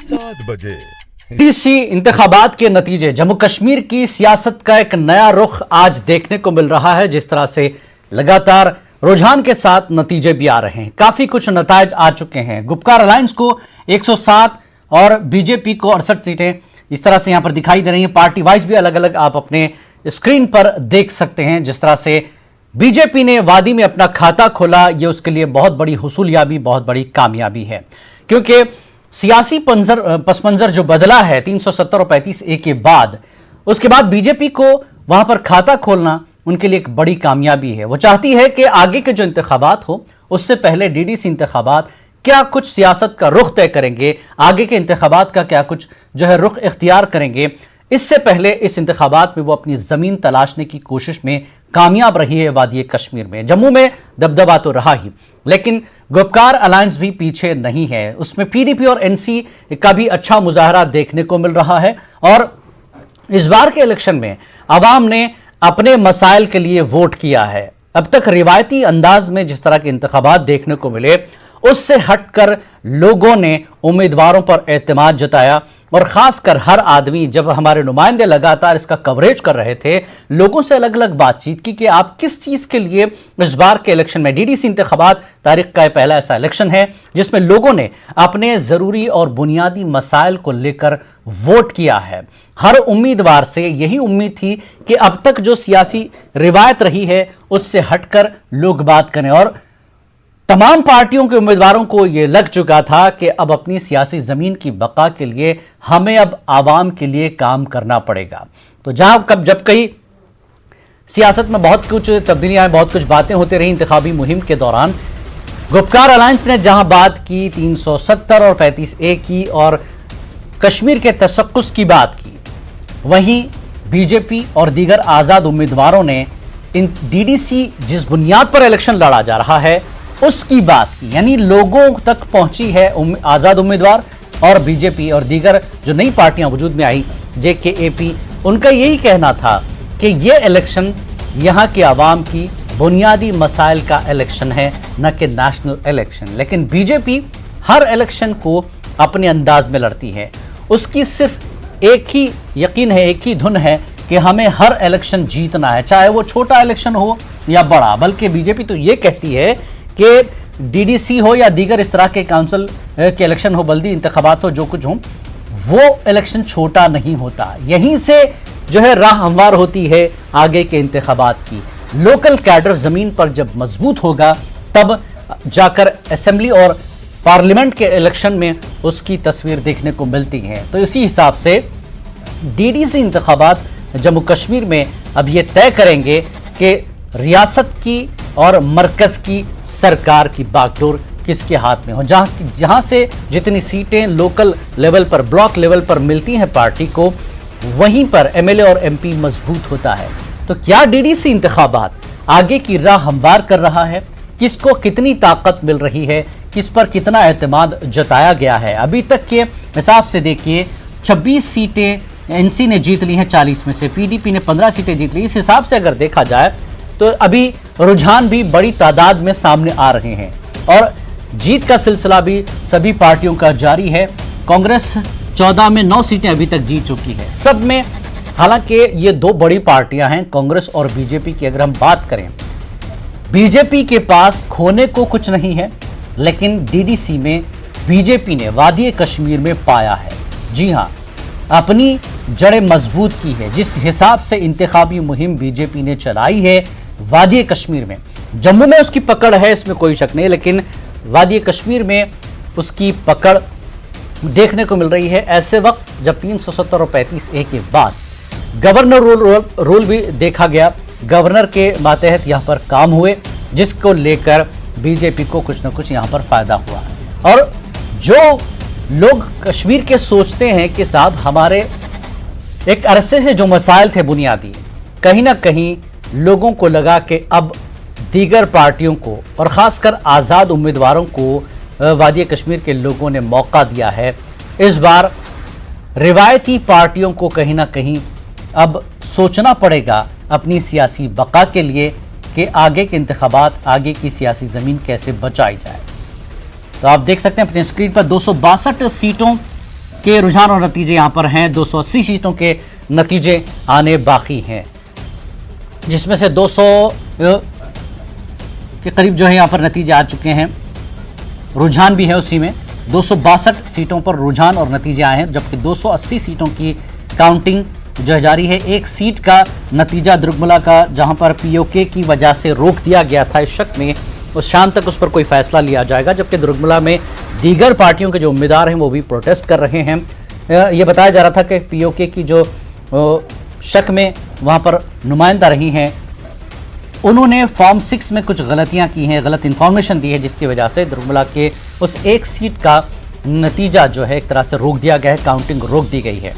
7 बजे। डीसी इंतखाबात के नतीजे, जम्मू कश्मीर की सियासत का एक नया रुख आज देखने को मिल रहा है। जिस तरह से लगातार रुझान के साथ नतीजे भी आ रहे हैं, काफी कुछ नतायज आ चुके हैं। गुपकार अलायंस को 107 और बीजेपी को 68 सीटें इस तरह से यहां पर दिखाई दे रही हैं। पार्टी वाइज भी अलग अलग आप अपने स्क्रीन पर देख सकते हैं। जिस तरह से बीजेपी ने वादी में अपना खाता खोला, यह उसके लिए बहुत बड़ी हुसूलियाबी, बहुत बड़ी कामयाबी है, क्योंकि सियासी पस मंजर जो बदला है 370 और 35A के बाद, उसके बाद बीजेपी को वहां पर खाता खोलना उनके लिए एक बड़ी कामयाबी है। वो चाहती है कि आगे के जो इंतखाबात हो उससे पहले डीडीसी इंतखाबात क्या कुछ सियासत का रुख तय करेंगे, आगे के इंतखाबात का क्या कुछ जो है रुख इख्तियार करेंगे। इससे पहले इस इंतखाबात में वो अपनी जमीन तलाशने की कोशिश में कामयाब रही है। वादी कश्मीर में, जम्मू में दबदबा तो रहा ही, लेकिन गुपकार अलायंस भी पीछे नहीं है। उसमें पीडीपी और एनसी का भी अच्छा मुजाहरा देखने को मिल रहा है। और इस बार के इलेक्शन में अवाम ने अपने मसाइल के लिए वोट किया है। अब तक रिवायती अंदाज में जिस तरह के इंतखाबात देखने को मिले, उससे हटकर लोगों ने उम्मीदवारों पर एतमाद जताया। और खासकर हर आदमी, जब हमारे नुमाइंदे लगातार इसका कवरेज कर रहे थे, लोगों से अलग अलग बातचीत की कि आप किस चीज के लिए इस बार के इलेक्शन में, डीडीसी इंतखाबात तारीख का पहला ऐसा इलेक्शन है जिसमें लोगों ने अपने जरूरी और बुनियादी मसाइल को लेकर वोट किया है। हर उम्मीदवार से यही उम्मीद थी कि अब तक जो सियासी रिवायत रही है उससे हटकर लोग बात करें। और तमाम पार्टियों के उम्मीदवारों को यह लग चुका था कि अब अपनी सियासी जमीन की बका के लिए हमें अब आवाम के लिए काम करना पड़ेगा। तो जब कहीं सियासत में बहुत कुछ तब्दीलियां, बहुत कुछ बातें होती रही इंतखाबी मुहिम के दौरान, गुपकार अलायंस ने जहां बात की 370 और 35A की और कश्मीर के तशक्कुस की बात की, वहीं बीजेपी और दीगर आजाद उम्मीदवारों ने इन डीडीसी जिस बुनियाद पर इलेक्शन लड़ा जा रहा है उसकी बात की। यानी लोगों तक पहुंची है आजाद उम्मीदवार और बीजेपी और दीगर जो नई पार्टियां वजूद में आई, JKAP, उनका यही कहना था कि यह इलेक्शन यहां के आवाम की बुनियादी मसाइल का इलेक्शन है, न कि नेशनल इलेक्शन। लेकिन बीजेपी हर इलेक्शन को अपने अंदाज में लड़ती है। उसकी सिर्फ एक ही यकीन है, एक ही धुन है कि हमें हर इलेक्शन जीतना है, चाहे वो छोटा इलेक्शन हो या बड़ा। बल्कि बीजेपी तो ये कहती है कि डीडीसी हो या दीगर इस तरह के काउंसिल के इलेक्शन हो, बल्दी इंतखाबात हो, जो कुछ हो, वो इलेक्शन छोटा नहीं होता। यहीं से जो है राह हमवार होती है आगे के इंतखाबात की। लोकल कैडर जमीन पर जब मजबूत होगा तब जाकर असेंबली और पार्लियामेंट के इलेक्शन में उसकी तस्वीर देखने को मिलती है। तो इसी हिसाब से डीडीसी इंतखाबात जम्मू कश्मीर में अब ये तय करेंगे कि रियासत की और मरकज की सरकार की बागडोर किसके हाथ में हो। जहां से जितनी सीटें लोकल लेवल पर, ब्लॉक लेवल पर मिलती हैं पार्टी को, वहीं पर एमएलए और एमपी मजबूत होता है। तो क्या डीडीसी इंतखाबात आगे की राह हमवार कर रहा है? किसको कितनी ताकत मिल रही है? किस पर कितना एतमाद जताया गया है? अभी तक के हिसाब से देखिए 26 सीटें एनसी ने जीत ली हैं 40 में से, पीडीपी ने 15 सीटें जीत ली। इस हिसाब से अगर देखा जाए तो अभी रुझान भी बड़ी तादाद में सामने आ रहे हैं और जीत का सिलसिला भी सभी पार्टियों का जारी है। कांग्रेस 14 में 9 सीटें अभी तक जीत चुकी है सब में। हालांकि ये दो बड़ी पार्टियां हैं, कांग्रेस और बीजेपी की अगर हम बात करें, बीजेपी के पास खोने को कुछ नहीं है, लेकिन डीडीसी में बीजेपी ने वादी कश्मीर में पाया है। जी हां, अपनी जड़ें मजबूत की है। जिस हिसाब से इंतखाबी मुहिम बीजेपी ने चलाई है वादी कश्मीर में, जम्मू में उसकी पकड़ है, इसमें कोई शक नहीं, लेकिन वादी कश्मीर में उसकी पकड़ देखने को मिल रही है। ऐसे वक्त जब 370 और 35A के बाद गवर्नर रूल भी देखा गया, गवर्नर के मातहत यहाँ पर काम हुए, जिसको लेकर बीजेपी को कुछ न कुछ यहाँ पर फायदा हुआ। और जो लोग कश्मीर के सोचते हैं कि साहब हमारे एक अरसे से जो मसाइल थे बुनियादी, कहीं ना कहीं लोगों को लगा कि अब दीगर पार्टियों को और ख़ासकर आज़ाद उम्मीदवारों को वादी कश्मीर के लोगों ने मौका दिया है। इस बार रिवायती पार्टियों को कहीं ना कहीं अब सोचना पड़ेगा अपनी सियासी बका के लिए कि आगे के इंतखाबात, आगे की सियासी ज़मीन कैसे बचाई जाए। तो आप देख सकते हैं अपने स्क्रीन पर 262 सीटों के रुझान और नतीजे यहां पर हैं। 280 सीटों के नतीजे आने बाकी हैं, जिसमें से 200 के करीब जो है यहां पर नतीजे आ चुके हैं। रुझान भी है उसी में 262 सीटों पर रुझान और नतीजे आए हैं, जबकि 280 सीटों की काउंटिंग जो है जारी है। एक सीट का नतीजा दुर्गमुला का, जहां पर पीओके की वजह से रोक दिया गया था इस शक में, उस शाम तक उस पर कोई फैसला लिया जाएगा। जबकि दुर्गमुला में दीगर पार्टियों के जो उम्मीदवार हैं वो भी प्रोटेस्ट कर रहे हैं। ये बताया जा रहा था कि पीओके की जो शक में वहां पर नुमाइंदा रही हैं, उन्होंने फॉर्म 6 में कुछ गलतियां की हैं, गलत इंफॉर्मेशन दी है, जिसकी वजह से दुर्गमुला के उस एक सीट का नतीजा जो है एक तरह से रोक दिया गया है, काउंटिंग रोक दी गई है।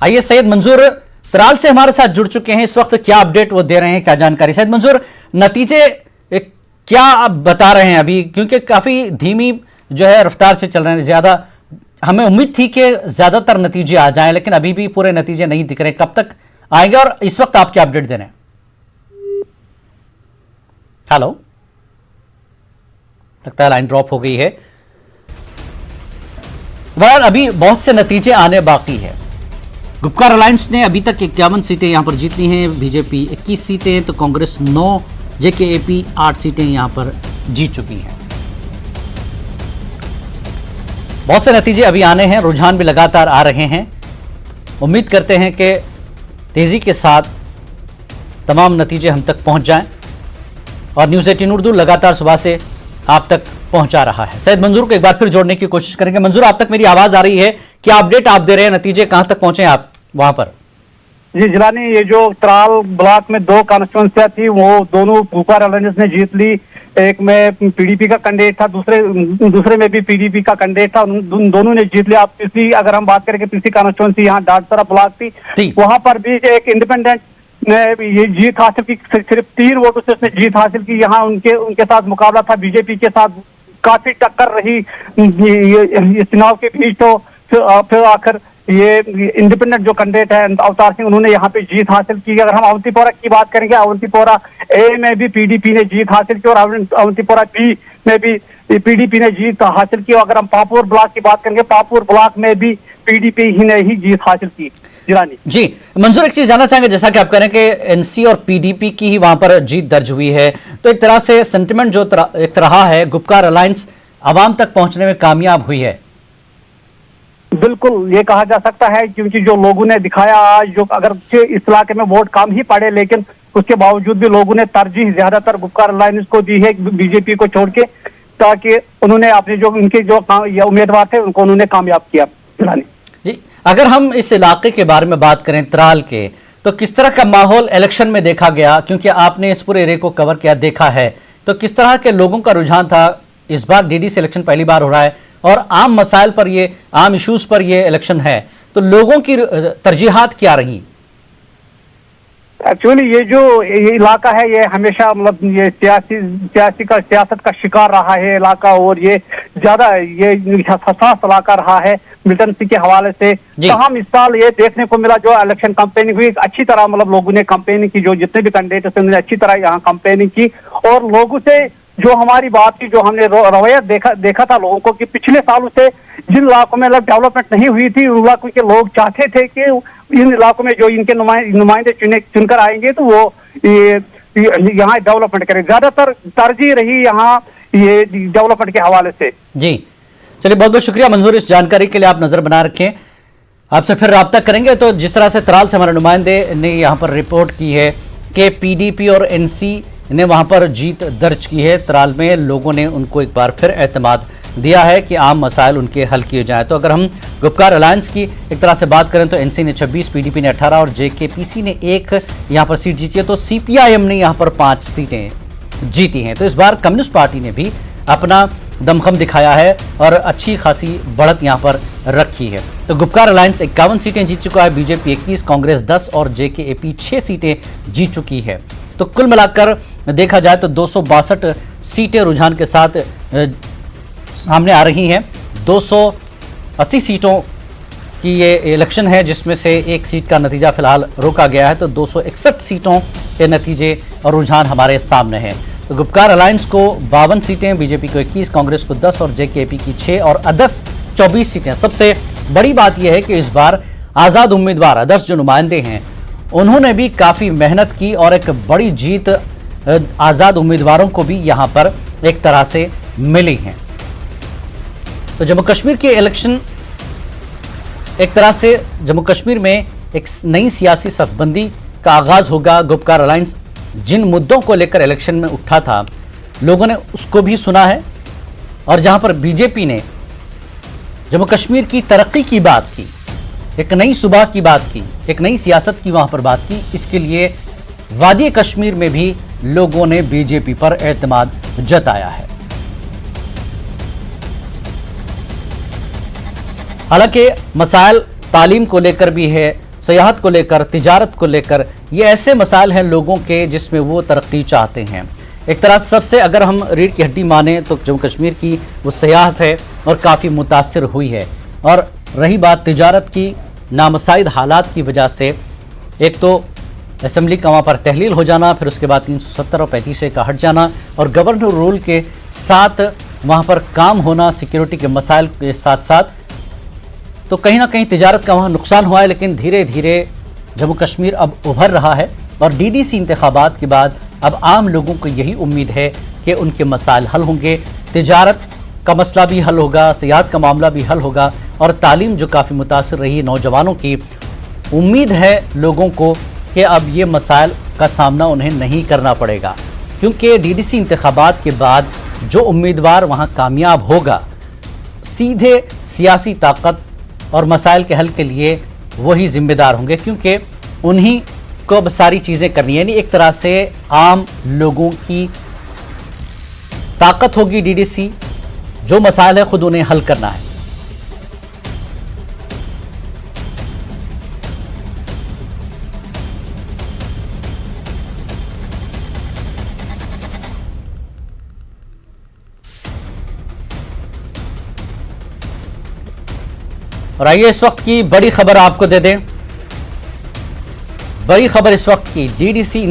आइए, सैयद मंजूर त्राल से हमारे साथ जुड़ चुके हैं। इस वक्त क्या अपडेट वो दे रहे हैं, क्या जानकारी? सैयद मंजूर, नतीजे क्या आप बता रहे हैं अभी, क्योंकि काफी धीमी जो है रफ्तार से चल रहे हैं। ज्यादा हमें उम्मीद थी कि ज्यादातर नतीजे आ जाएं, लेकिन अभी भी पूरे नतीजे नहीं दिख रहे। कब तक आएंगे और इस वक्त आप क्या अपडेट दे रहे हैं? हेलो, लगता है लाइन ड्रॉप हो गई है। वह अभी बहुत से नतीजे आने बाकी है। गुपकार अलायंस ने अभी तक 51 सीटें यहां पर जीत ली हैं, बीजेपी 21 सीटें, तो कांग्रेस 9, जेकेएपी 8 सीटें यहां पर जीत चुकी हैं। बहुत से नतीजे अभी आने हैं, रुझान भी लगातार आ रहे हैं। उम्मीद करते हैं कि तेजी के साथ तमाम नतीजे हम तक पहुंच जाएं, और न्यूज़ 18 उर्दू लगातार सुबह से आप तक पहुंचा रहा है। सैयद मंजूर को एक बार फिर जोड़ने की कोशिश करेंगे। मंजूर, आप तक मेरी आवाज आ रही है? क्या अपडेट आप दे रहे हैं? नतीजे कहां तक पहुंचे आप वहां पर? जी जिलानी, ये जो त्राल ब्लॉक में 2 कॉन्स्टिट्यूंसियां थी, वो दोनों गुपकार अलायंस ने जीत ली। एक में पीडीपी का कैंडिडेट था, दूसरे में भी पीडीपी का कैंडिडेट था, उन दोनों ने जीत लिया। अब अगर हम बात करें कि तीसरी कॉन्स्टिट्यूंसी यहाँ डाटसरा ब्लॉक थी, वहां पर भी एक इंडिपेंडेंट ने ये जीत हासिल की। सिर्फ 3 वोटों से उसने जीत हासिल की। यहाँ उनके साथ मुकाबला था बीजेपी के साथ, काफी टक्कर रही ये चुनाव के बीच। तो फिर आखिर ये इंडिपेंडेंट जो कैंडिडेट है अवतार सिंह, उन्होंने यहाँ पे जीत हासिल की। अगर हम अवंतीपोरा की बात करेंगे, अवंतीपोरा ए में भी पीडीपी ने जीत हासिल की, और अवंतीपोरा बी में भी पीडीपी ने जीत हासिल की। अगर हम पापुर ब्लॉक की बात करेंगे, पापुर ब्लॉक में भी पीडीपी ही ने ही जीत हासिल की। जी मंजूर, एक चीज जानना चाहेंगे, जैसा कि आप कह रहे हैं कि एनसी और पीडीपी की ही वहां पर जीत दर्ज हुई है, तो एक तरह से सेंटिमेंट जो एक रहा है, गुपकार अलायंस आवाम तक पहुंचने में कामयाब हुई है। बिल्कुल ये कहा जा सकता है, क्योंकि जो लोगों ने दिखाया आज, जो अगर इस इलाके में वोट कम ही पड़े, लेकिन उसके बावजूद भी लोगों ने तरजीह ज्यादातर गुपकार अलायंस को दी है बीजेपी को छोड़ के, ताकि उन्होंने अपने जो उनके जो उम्मीदवार थे उनको उन्होंने कामयाब किया। जी, अगर हम इस इलाके के बारे में बात करें त्राल के, तो किस तरह का माहौल इलेक्शन में देखा गया, क्योंकि आपने इस पूरे एरिया को कवर किया, देखा है, तो किस तरह के लोगों का रुझान था? इस बार डीडी से इलेक्शन पहली बार हो रहा है और आम मसाइल पर ये, आम इश्यूज पर ये इलेक्शन है, तो लोगों की तरजीहात क्या रही? एक्चुअली ये इलाका है, ये हमेशा मतलब ये सियासत का शिकार रहा है इलाका, और ये ज्यादा ये हसास इलाका रहा है मिलिटेंसी के हवाले से। तमाम इस साल ये देखने को मिला, जो इलेक्शन कैंपेनिंग हुई अच्छी तरह, मतलब लोगों ने कैंपेनिंग की, जो जितने भी कैंडिडेट थे उन्होंने अच्छी तरह यहाँ कैंपेनिंग की, और लोगों से जो हमारी बात की, जो हमने रवैया देखा था लोगों को, कि पिछले सालों से जिन इलाकों में डेवलपमेंट नहीं हुई थी, उन इलाकों के लोग चाहते थे कि इन इलाकों में जो इनके नुमाइंदे चुनकर आएंगे तो वो यहाँ डेवलपमेंट करें। ज्यादातर तरजीह रही यहाँ ये डेवलपमेंट के हवाले से। जी चलिए, बहुत बहुत शुक्रिया मंजूर, इस जानकारी के लिए। आप नजर बना रखें, आपसे फिर राब्ता करेंगे। तो जिस तरह से त्राल से हमारे नुमाइंदे ने यहाँ पर रिपोर्ट की है कि पीडीपी और एनसी ने वहां पर जीत दर्ज की है, त्राल में लोगों ने उनको एक बार फिर एतमाद दिया है कि आम मसाइल उनके हल किए जाएं। तो अगर हम गुपकार अलायंस की एक तरह से बात करें, तो एनसी ने 26, पीडीपी ने 18 और जेकेपीसी ने 1 यहां पर सीट जीती है, तो सीपीआईएम ने यहां पर 5 सीटें जीती हैं। तो इस बार कम्युनिस्ट पार्टी ने भी अपना दमखम दिखाया है और अच्छी खासी बढ़त यहां पर रखी है। तो गुपकार अलायंस 51 सीटें जीत चुका है, बीजेपी 21, कांग्रेस 10 और जेकेएपी 6 सीटें जीत चुकी है। तो कुल मिलाकर देखा जाए तो 262 सीटें रुझान के साथ सामने आ रही हैं। 280 सीटों की ये इलेक्शन है, जिसमें से 1 सीट का नतीजा फिलहाल रोका गया है। तो 261 सीटों के नतीजे और रुझान हमारे सामने हैं। तो गुपकार अलायंस को 52 सीटें, बीजेपी को 21, कांग्रेस को 10 और जेकेपी की 6 और अदर्स 24 सीटें। सबसे बड़ी बात यह है कि इस बार आज़ाद उम्मीदवार, अदर्स जो नुमाइंदे हैं, उन्होंने भी काफ़ी मेहनत की और एक बड़ी जीत आज़ाद उम्मीदवारों को भी यहाँ पर एक तरह से मिली है। तो जम्मू कश्मीर के इलेक्शन एक तरह से जम्मू कश्मीर में एक नई सियासी सफबंदी का आगाज होगा। गुपकार अलायंस जिन मुद्दों को लेकर इलेक्शन में उठा था, लोगों ने उसको भी सुना है, और जहां पर बीजेपी ने जम्मू कश्मीर की तरक्की की बात की, एक नई सुबह की बात की, एक नई सियासत की वहां पर बात की, इसके लिए वादी कश्मीर में भी लोगों ने बीजेपी पर एतमाद जताया है। हालांकि मसाइल तालीम को लेकर भी है, सयाहत को लेकर, तिजारत को लेकर, ये ऐसे मसाइल हैं लोगों के जिसमें वो तरक्की चाहते हैं। एक तरह से सबसे अगर हम रीढ़ की हड्डी माने तो जम्मू कश्मीर की वो सयाहत है और काफ़ी मुतासिर हुई है। और रही बात तिजारत की, नामसाइद हालात की वजह से एक तो असेंबली का वहाँ पर तहलील हो जाना, फिर उसके बाद 370 और 35 का हट जाना, और गवर्नर रूल के साथ वहाँ पर काम होना, सिक्योरिटी के मसाइल के साथ साथ, तो कहीं ना कहीं तिजारत का वहाँ नुकसान हुआ है। लेकिन धीरे धीरे जम्मू कश्मीर अब उभर रहा है और डीडीसी इंतखाबात के बाद अब आम लोगों को यही उम्मीद है कि उनके मसाइल हल होंगे, तिजारत का मसला भी हल होगा, सियाहत का मामला भी हल होगा, और तालीम जो काफ़ी मुतासिर रही है नौजवानों की, उम्मीद है लोगों को कि अब ये मसाइल का सामना उन्हें नहीं करना पड़ेगा, क्योंकि डीडीसी इंतखाबात के बाद जो उम्मीदवार वहाँ कामयाब होगा, सीधे सियासी ताकत और मसाइल के हल के लिए वही जिम्मेदार होंगे, क्योंकि उन्हीं को अब सारी चीज़ें करनी है। यानी एक तरह से आम लोगों की ताकत होगी डीडीसी, जो मसाइल है खुद उन्हें हल करना है। और आइए इस वक्त की बड़ी खबर आपको दे दें। बड़ी खबर इस वक्त की, डीडीसी